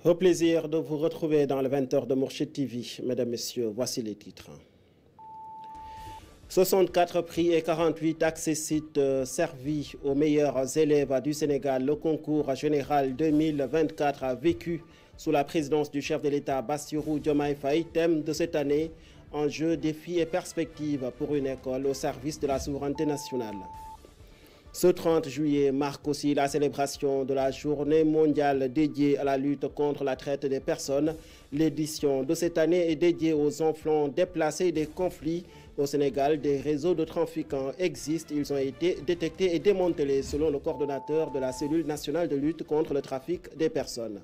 Au plaisir de vous retrouver dans le 20h de Mourchid TV. Mesdames, Messieurs, voici les titres. 64 prix et 48 accessites servis aux meilleurs élèves du Sénégal. Le concours général 2024 a vécu sous la présidence du chef de l'État Bassirou Diomaye Faye. Thème de cette année, enjeux, défis et perspectives pour une école au service de la souveraineté nationale. Ce 30 juillet marque aussi la célébration de la journée mondiale dédiée à la lutte contre la traite des personnes. L'édition de cette année est dédiée aux enfants déplacés des conflits. Au Sénégal, des réseaux de trafiquants existent. Ils ont été détectés et démantelés selon le coordonnateur de la cellule nationale de lutte contre le trafic des personnes.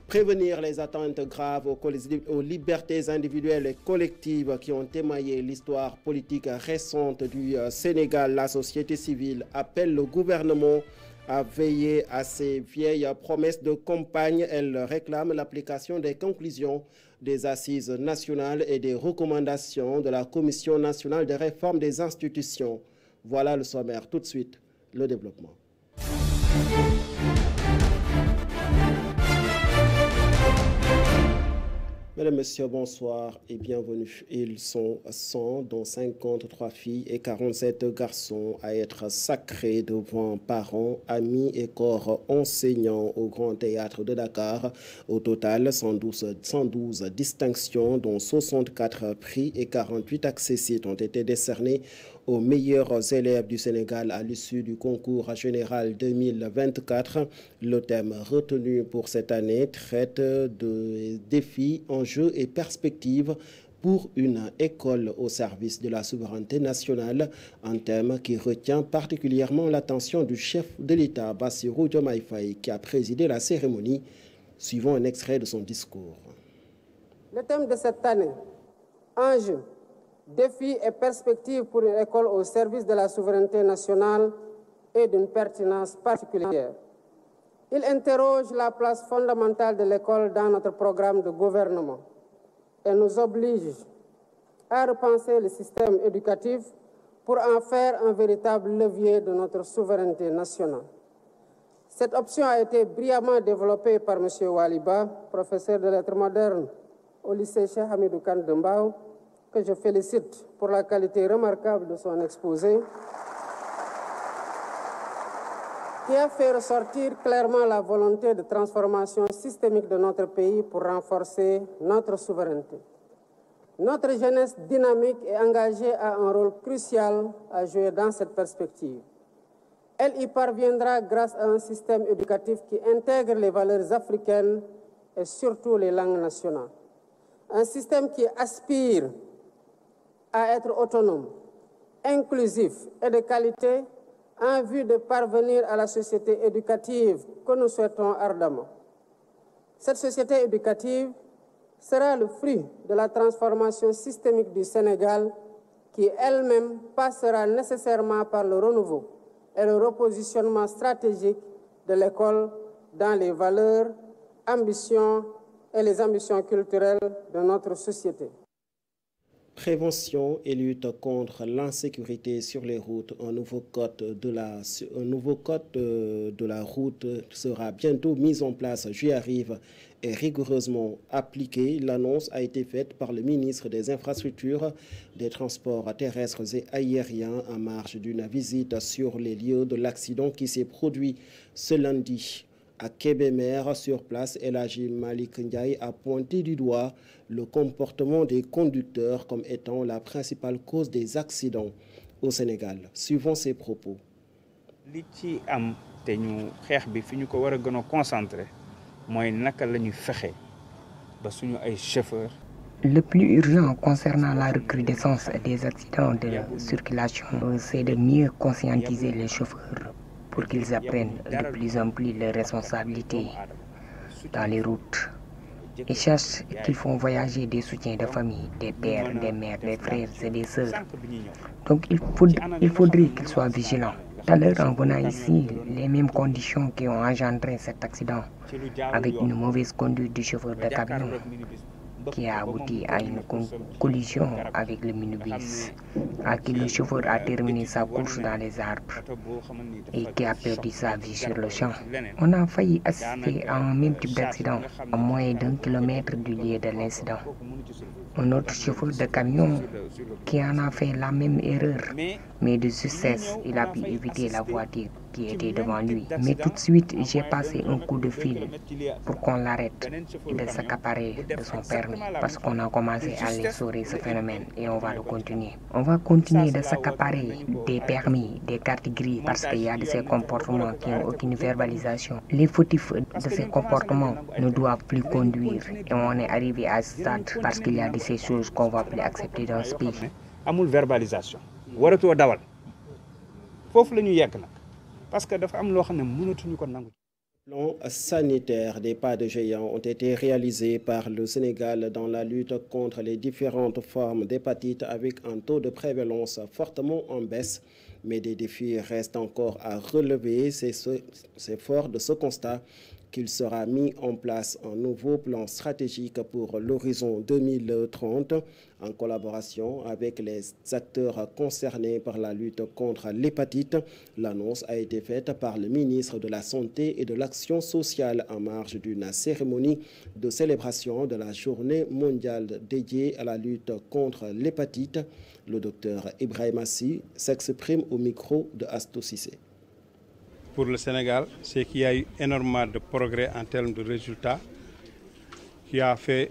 Prévenir les atteintes graves aux libertés individuelles et collectives qui ont émaillé l'histoire politique récente du Sénégal. La société civile appelle le gouvernement à veiller à ces vieilles promesses de campagne. Elle réclame l'application des conclusions des assises nationales et des recommandations de la Commission nationale de réforme des institutions. Voilà le sommaire. Tout de suite, le développement. Mesdames, Messieurs, bonsoir et bienvenue. Ils sont 100, dont 53 filles et 47 garçons à être sacrés devant parents, amis et corps enseignants au Grand Théâtre de Dakar. Au total, 112 distinctions, dont 64 prix et 48 accessites ont été décernés aux meilleurs élèves du Sénégal à l'issue du concours général 2024. Le thème retenu pour cette année traite de défis, enjeux et perspectives pour une école au service de la souveraineté nationale, un thème qui retient particulièrement l'attention du chef de l'État, Bassirou Diomaye Faye, qui a présidé la cérémonie. Suivant un extrait de son discours. Le thème de cette année, enjeux, défis et perspectives pour une école au service de la souveraineté nationale est d'une pertinence particulière. Il interroge la place fondamentale de l'école dans notre programme de gouvernement et nous oblige à repenser le système éducatif pour en faire un véritable levier de notre souveraineté nationale. Cette option a été brillamment développée par M. Waliba, professeur de lettres modernes au lycée Cheikh Hamidou Kane de Mbao, que je félicite pour la qualité remarquable de son exposé, qui a fait ressortir clairement la volonté de transformation systémique de notre pays pour renforcer notre souveraineté. Notre jeunesse dynamique et engagée a un rôle crucial à jouer dans cette perspective. Elle y parviendra grâce à un système éducatif qui intègre les valeurs africaines et surtout les langues nationales. Un système qui aspire à être autonome, inclusif et de qualité en vue de parvenir à la société éducative que nous souhaitons ardemment. Cette société éducative sera le fruit de la transformation systémique du Sénégal qui elle-même passera nécessairement par le renouveau et le repositionnement stratégique de l'école dans les valeurs, ambitions et les ambitions culturelles de notre société. Prévention et lutte contre l'insécurité sur les routes. Un nouveau code de la route sera bientôt mis en place. J'y arrive et rigoureusement appliqué. L'annonce a été faite par le ministre des Infrastructures, des Transports terrestres et aériens en marge d'une visite sur les lieux de l'accident qui s'est produit ce lundi. À Kébémer, sur place, El Hadji Malick Ndiaye a pointé du doigt le comportement des conducteurs comme étant la principale cause des accidents au Sénégal. Suivant ses propos. Li ci am té ñu xex bi fi ñu ko wara gëna concentrer moy naka lañu fexé ba suñu ay chauffeurs. Le plus urgent concernant la recrudescence des accidents de circulation, c'est de mieux conscientiser les chauffeurs pour qu'ils apprennent de plus en plus leurs responsabilités dans les routes et sachent qu'ils font voyager des soutiens de famille, des pères, des mères, des frères et des sœurs. Donc il faudrait qu'ils soient vigilants. Tout à l'heure, en venant ici, les mêmes conditions qui ont engendré cet accident avec une mauvaise conduite du chauffeur de camion qui a abouti à une collision avec le minibus, à qui le chauffeur a terminé sa course dans les arbres et qui a perdu sa vie sur le champ. On a failli assister à un même type d'accident à moins d'1 kilomètre du lieu de l'incident. Un autre chauffeur de camion qui en a fait la même erreur, mais de justesse, il a pu éviter la voiture qui était devant lui. Mais tout de suite, j'ai passé un coup de fil pour qu'on l'arrête et de s'accaparer de son permis, parce qu'on a commencé à instaurer ce phénomène et on va le continuer. On va continuer de s'accaparer des permis, des cartes grises, parce qu'il y a de ces comportements qui n'ont aucune verbalisation. Les fautifs de ces comportements ne doivent plus conduire et on est arrivé à ce stade parce qu'il y a de ces choses qu'on ne va plus accepter dans ce pays. Amul verbalisation waratoo dawal foofu la ñu yegg nag parce que dafa am loo xam ne mënatuñu ko nangu. Plan sanitaire, des pas de géant ont été réalisés par le Sénégal dans la lutte contre les différentes formes d'hépatite avec un taux de prévalence fortement en baisse. Mais des défis restent encore à relever. C'est fort de ce constat qu'il sera mis en place un nouveau plan stratégique pour l'horizon 2030 en collaboration avec les acteurs concernés par la lutte contre l'hépatite. L'annonce a été faite par le ministre de la Santé et de l'Action sociale en marge d'une cérémonie de célébration de la journée mondiale dédiée à la lutte contre l'hépatite. Le docteur Ibrahima Sy s'exprime au micro de Astou Cissé. Pour le Sénégal, c'est qu'il y a eu énormément de progrès en termes de résultats qui a fait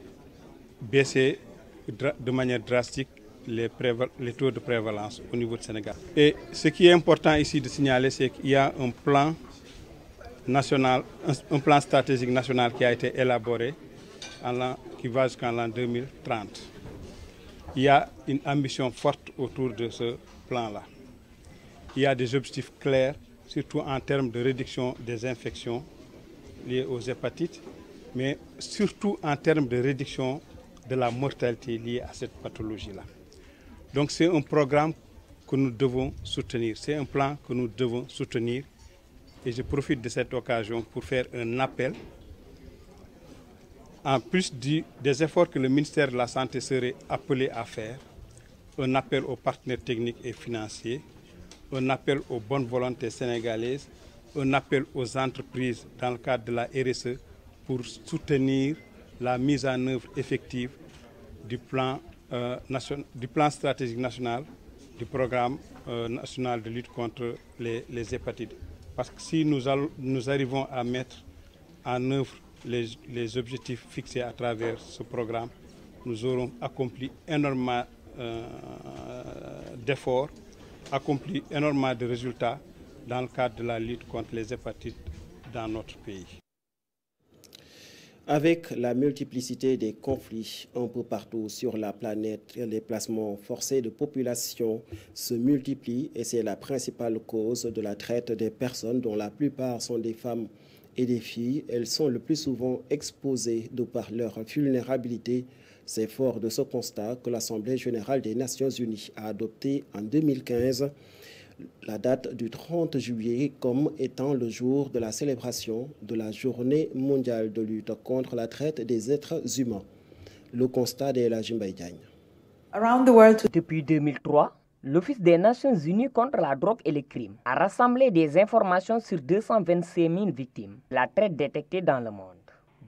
baisser de manière drastique les taux de prévalence au niveau du Sénégal. Et ce qui est important ici de signaler, c'est qu'il y a un plan national, un plan stratégique national qui a été élaboré qui va jusqu'en l'an 2030. Il y a une ambition forte autour de ce plan-là. Il y a des objectifs clairs, surtout en termes de réduction des infections liées aux hépatites, mais surtout en termes de réduction de la mortalité liée à cette pathologie-là. Donc c'est un programme que nous devons soutenir, c'est un plan que nous devons soutenir. Et je profite de cette occasion pour faire un appel, en plus des efforts que le ministère de la Santé serait appelé à faire, un appel aux partenaires techniques et financiers, un appel aux bonnes volontés sénégalaises, un appel aux entreprises dans le cadre de la RSE pour soutenir la mise en œuvre effective du plan stratégique national, du programme national de lutte contre les hépatites. Parce que si nous arrivons à mettre en œuvre les objectifs fixés à travers ce programme, nous aurons accompli énormément d'efforts, accompli énormément de résultats dans le cadre de la lutte contre les hépatites dans notre pays. Avec la multiplicité des conflits un peu partout sur la planète, les déplacements forcés de population se multiplient et c'est la principale cause de la traite des personnes dont la plupart sont des femmes et des filles. Elles sont le plus souvent exposées de par leur vulnérabilité. C'est fort de ce constat que l'Assemblée générale des Nations unies a adopté en 2015 la date du 30 juillet comme étant le jour de la célébration de la Journée mondiale de lutte contre la traite des êtres humains. Le constat de la Jimbaï Diagne. Depuis 2003, l'Office des Nations unies contre la drogue et le crime a rassemblé des informations sur 225 000 victimes de la traite détectées dans le monde.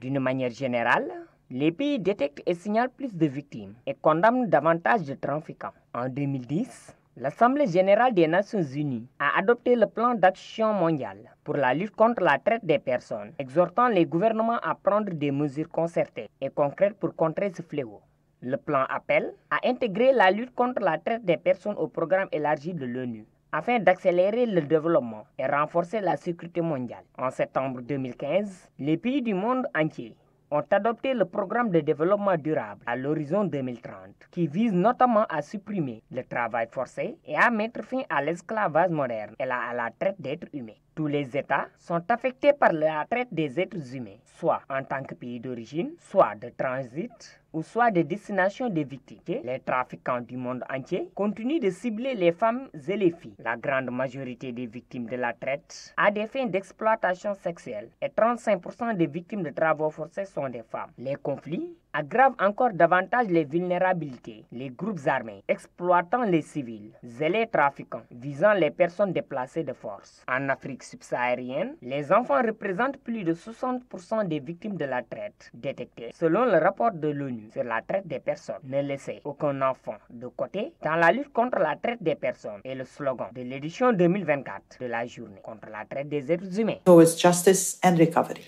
D'une manière générale, les pays détectent et signalent plus de victimes et condamnent davantage de trafiquants. En 2010, l'Assemblée générale des Nations unies a adopté le plan d'action mondial pour la lutte contre la traite des personnes, exhortant les gouvernements à prendre des mesures concertées et concrètes pour contrer ce fléau. Le plan appelle à intégrer la lutte contre la traite des personnes au programme élargi de l'ONU, afin d'accélérer le développement et renforcer la sécurité mondiale. En septembre 2015, les pays du monde entier ont adopté le programme de développement durable à l'horizon 2030, qui vise notamment à supprimer le travail forcé et à mettre fin à l'esclavage moderne et à la traite d'êtres humains. Tous les États sont affectés par la traite des êtres humains, soit en tant que pays d'origine, soit de transit, ou soit de destination des victimes. Les trafiquants du monde entier continuent de cibler les femmes et les filles. La grande majorité des victimes de la traite a des fins d'exploitation sexuelle et 35% des victimes de travaux forcés sont des femmes. Les conflits aggrave encore davantage les vulnérabilités. Les groupes armés exploitant les civils et les trafiquants visant les personnes déplacées de force. En Afrique subsaharienne, les enfants représentent plus de 60% des victimes de la traite détectées. Selon le rapport de l'ONU sur la traite des personnes, ne laissez aucun enfant de côté dans la lutte contre la traite des personnes est le slogan de l'édition 2024 de la journée contre la traite des êtres humains. Towards justice and recovery.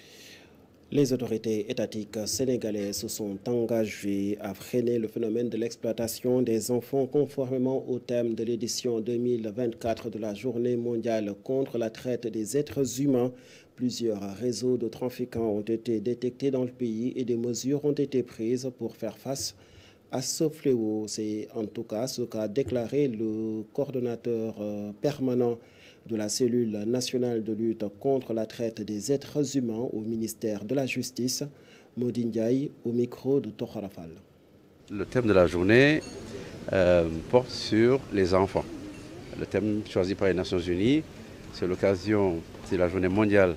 Les autorités étatiques sénégalaises se sont engagées à freiner le phénomène de l'exploitation des enfants conformément au thème de l'édition 2024 de la Journée mondiale contre la traite des êtres humains. Plusieurs réseaux de trafiquants ont été détectés dans le pays et des mesures ont été prises pour faire face à ce fléau. C'est en tout cas ce qu'a déclaré le coordonnateur permanent de la cellule nationale de lutte contre la traite des êtres humains au ministère de la Justice, Mody Ndiaye, au micro de Tokharafal. Le thème de la journée porte sur les enfants. Le thème choisi par les Nations Unies, c'est l'occasion, c'est la journée mondiale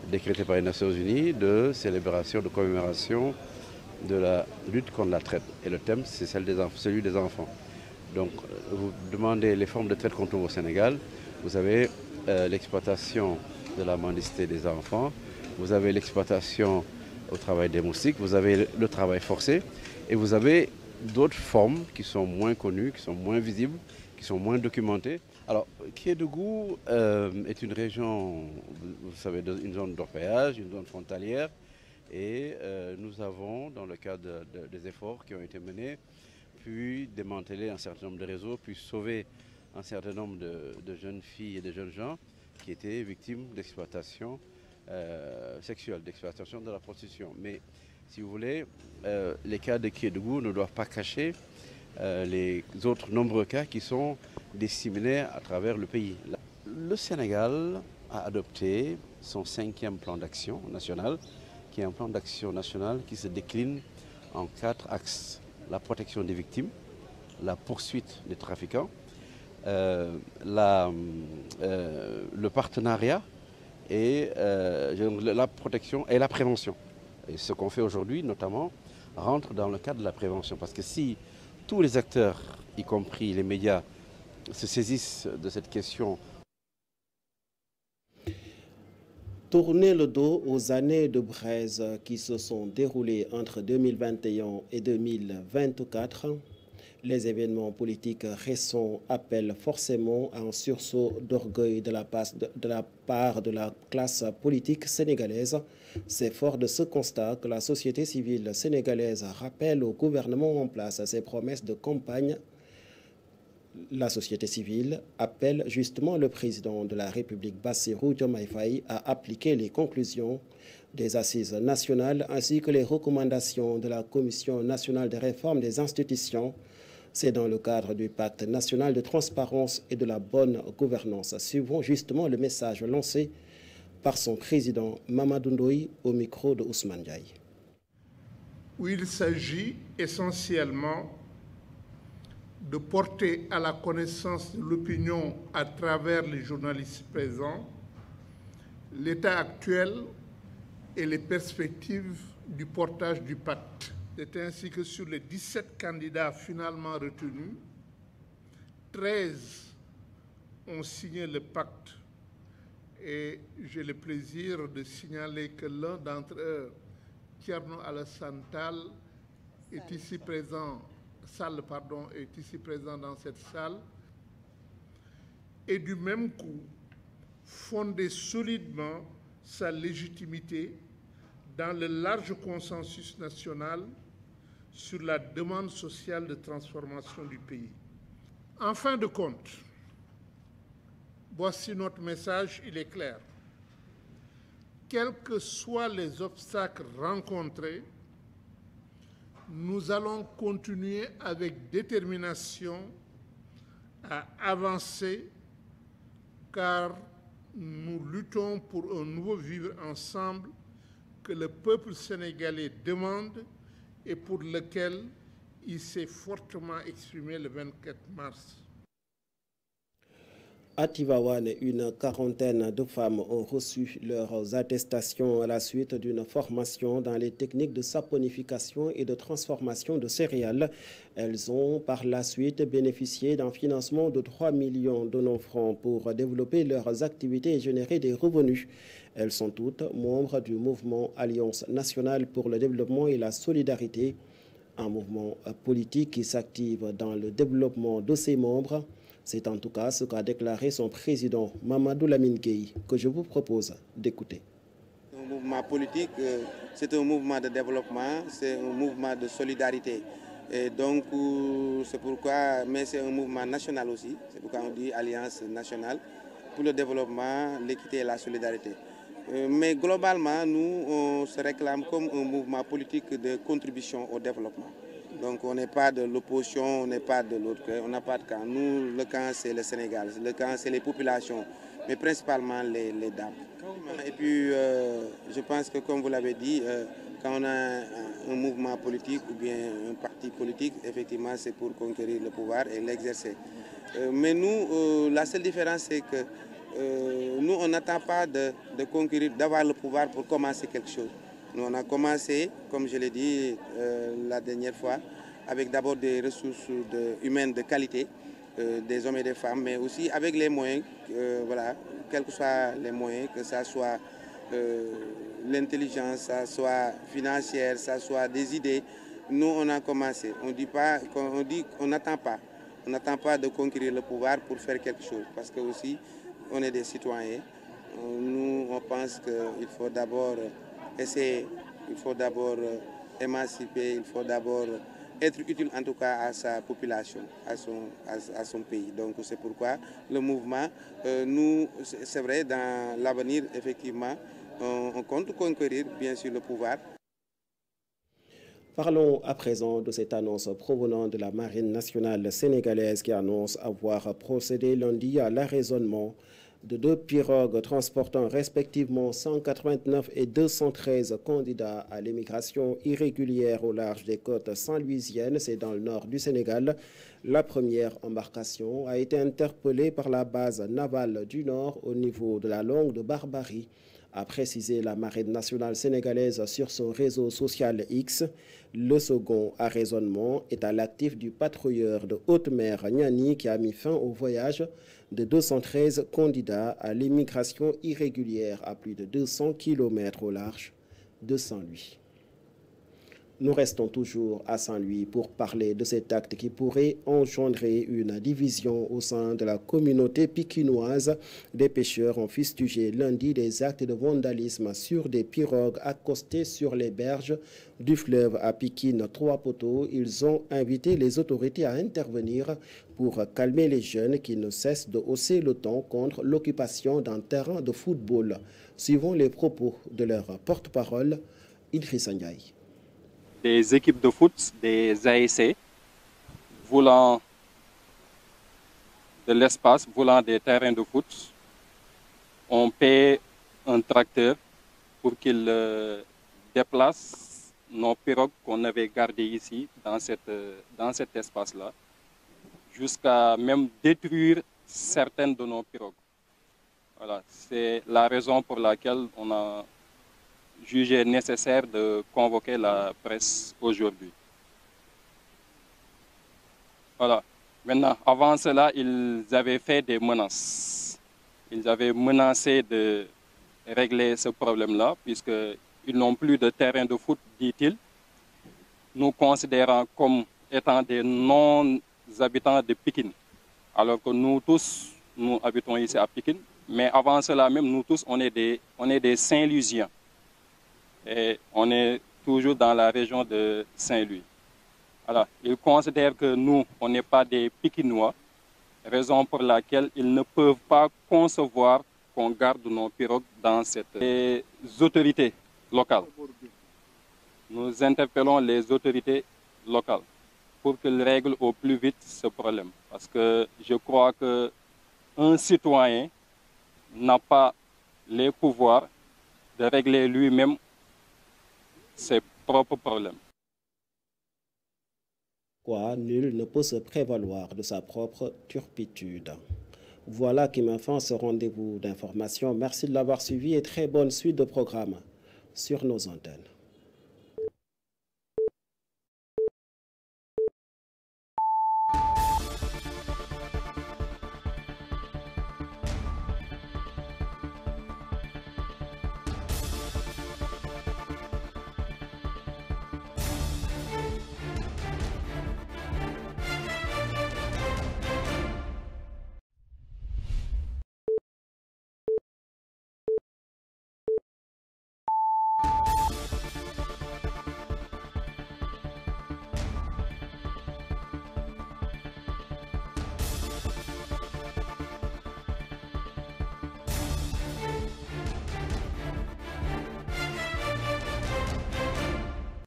décrétée par les Nations Unies de célébration, de commémoration de la lutte contre la traite. Et le thème, c'est celui des enfants. Donc, vous demandez les formes de traite qu'on trouve au Sénégal. Vous avez l'exploitation de la mendicité des enfants, vous avez l'exploitation au travail des moustiques, vous avez le travail forcé et vous avez d'autres formes qui sont moins connues, qui sont moins visibles, qui sont moins documentées. Alors, Kédougou est une région, vous savez, une zone d'orpaillage, une zone frontalière et nous avons, dans le cadre des efforts qui ont été menés, pu démanteler un certain nombre de réseaux, puis sauver un certain nombre de jeunes filles et de jeunes gens qui étaient victimes d'exploitation sexuelle, d'exploitation de la prostitution. Mais si vous voulez, les cas de Kédougou ne doivent pas cacher les autres nombreux cas qui sont disséminés à travers le pays. Le Sénégal a adopté son 5e plan d'action national, qui est un plan d'action national qui se décline en 4 axes. La protection des victimes, la poursuite des trafiquants, le partenariat et la protection et la prévention. Et ce qu'on fait aujourd'hui, notamment, rentre dans le cadre de la prévention. Parce que si tous les acteurs, y compris les médias, se saisissent de cette question. Tourner le dos aux années de braise qui se sont déroulées entre 2021 et 2024, les événements politiques récents appellent forcément à un sursaut d'orgueil de la part de la classe politique sénégalaise. C'est fort de ce constat que la société civile sénégalaise rappelle au gouvernement en place ses promesses de campagne. La société civile appelle justement le président de la République, Bassirou Diomaye Faye, à appliquer les conclusions des assises nationales ainsi que les recommandations de la Commission nationale des réformes des institutions. C'est dans le cadre du pacte national de transparence et de la bonne gouvernance. Suivons justement le message lancé par son président Mamadou Ndoye au micro de Ousmane Ndiaye. Où il s'agit essentiellement de porter à la connaissance de l'opinion à travers les journalistes présents l'état actuel et les perspectives du portage du pacte. C'est ainsi que sur les 17 candidats finalement retenus, 13 ont signé le pacte. Et j'ai le plaisir de signaler que l'un d'entre eux, Thierno Alassane Tall, est ici présent dans cette salle, et du même coup fonder solidement sa légitimité dans le large consensus national sur la demande sociale de transformation du pays. En fin de compte, voici notre message, il est clair. Quels que soient les obstacles rencontrés, nous allons continuer avec détermination à avancer car nous luttons pour un nouveau vivre ensemble que le peuple sénégalais demande et pour lequel il s'est fortement exprimé le 24 mars. À Tivaouane, une quarantaine de femmes ont reçu leurs attestations à la suite d'une formation dans les techniques de saponification et de transformation de céréales. Elles ont par la suite bénéficié d'un financement de 3 millions de non-francs pour développer leurs activités et générer des revenus. Elles sont toutes membres du mouvement Alliance nationale pour le développement et la solidarité, un mouvement politique qui s'active dans le développement de ses membres. C'est en tout cas ce qu'a déclaré son président Mamadou Lamine Gueye, que je vous propose d'écouter. Un mouvement politique, c'est un mouvement de développement, c'est un mouvement de solidarité. Et donc, c'est pourquoi, mais c'est un mouvement national aussi, c'est pourquoi on dit Alliance nationale pour le développement, l'équité et la solidarité. Mais globalement, nous, on se réclame comme un mouvement politique de contribution au développement. Donc on n'est pas de l'opposition, on n'est pas de l'autre camp, on n'a pas de camp. Nous, le camp, c'est le Sénégal, le camp, c'est les populations, mais principalement les dames. Et puis, je pense que comme vous l'avez dit, quand on a un mouvement politique ou bien un parti politique, effectivement, c'est pour conquérir le pouvoir et l'exercer. Mais nous, la seule différence, c'est que nous, on n'attend pas de conquérir, d'avoir le pouvoir pour commencer quelque chose. Nous, on a commencé, comme je l'ai dit la dernière fois, avec d'abord des ressources humaines de qualité, des hommes et des femmes, mais aussi avec les moyens, voilà, quels que soient les moyens, que ça soit l'intelligence, ça soit financière, ça soit des idées. Nous, on a commencé. On dit pas, on n'attend pas. On n'attend pas de conquérir le pouvoir pour faire quelque chose, parce que aussi, on est des citoyens. Nous, on pense qu'il faut d'abord essayer, il faut d'abord émanciper, il faut d'abord être utile en tout cas à sa population, à son pays. Donc c'est pourquoi le mouvement, nous, c'est vrai, dans l'avenir, effectivement, on compte conquérir bien sûr le pouvoir. Parlons à présent de cette annonce provenant de la Marine nationale sénégalaise qui annonce avoir procédé lundi à l'arraisonnement de 2 pirogues transportant respectivement 189 et 213 candidats à l'immigration irrégulière au large des côtes saint-louisiennes, c'est dans le nord du Sénégal. La première embarcation a été interpellée par la base navale du Nord au niveau de la Longue de Barbarie, a précisé la Marine nationale sénégalaise sur son réseau social X. Le second arraisonnement est à l'actif du patrouilleur de haute mer Niani qui a mis fin au voyage de 213 candidats à l'immigration irrégulière à plus de 200 km au large de Saint-Louis. Nous restons toujours à Saint-Louis pour parler de cet acte qui pourrait engendrer une division au sein de la communauté pikinoise. Des pêcheurs ont fustigé lundi des actes de vandalisme sur des pirogues accostées sur les berges du fleuve à Pikine 3 Poteaux. Ils ont invité les autorités à intervenir pour calmer les jeunes qui ne cessent de hausser le ton contre l'occupation d'un terrain de football. Suivons les propos de leur porte-parole, Idrissa Ndiaye. Des équipes de foot, des ASC, voulant de l'espace, voulant des terrains de foot, on paie un tracteur pour qu'il déplace nos pirogues qu'on avait gardées ici, dans cet espace-là, jusqu'à même détruire certaines de nos pirogues. Voilà, c'est la raison pour laquelle on a jugé nécessaire de convoquer la presse aujourd'hui. Voilà. Maintenant, avant cela, ils avaient fait des menaces. Ils avaient menacé de régler ce problème-là, puisqu'ils n'ont plus de terrain de foot, dit-il, nous considérant comme étant des non-habitants de Pikine. Alors que nous tous, nous habitons ici à Pikine, mais avant cela même, nous tous, on est des Saint-Louisiens. Et on est toujours dans la région de Saint-Louis. Alors, ils considèrent que nous, on n'est pas des Pikinois, raison pour laquelle ils ne peuvent pas concevoir qu'on garde nos pirogues dans les autorités locales. Nous interpellons les autorités locales pour qu'ils règlent au plus vite ce problème. Parce que je crois qu'un citoyen n'a pas les pouvoirs de régler lui-même ses propres problèmes. Quoi, nul ne peut se prévaloir de sa propre turpitude. Voilà qui met fin à ce rendez-vous d'information. Merci de l'avoir suivi et très bonne suite de programme sur nos antennes.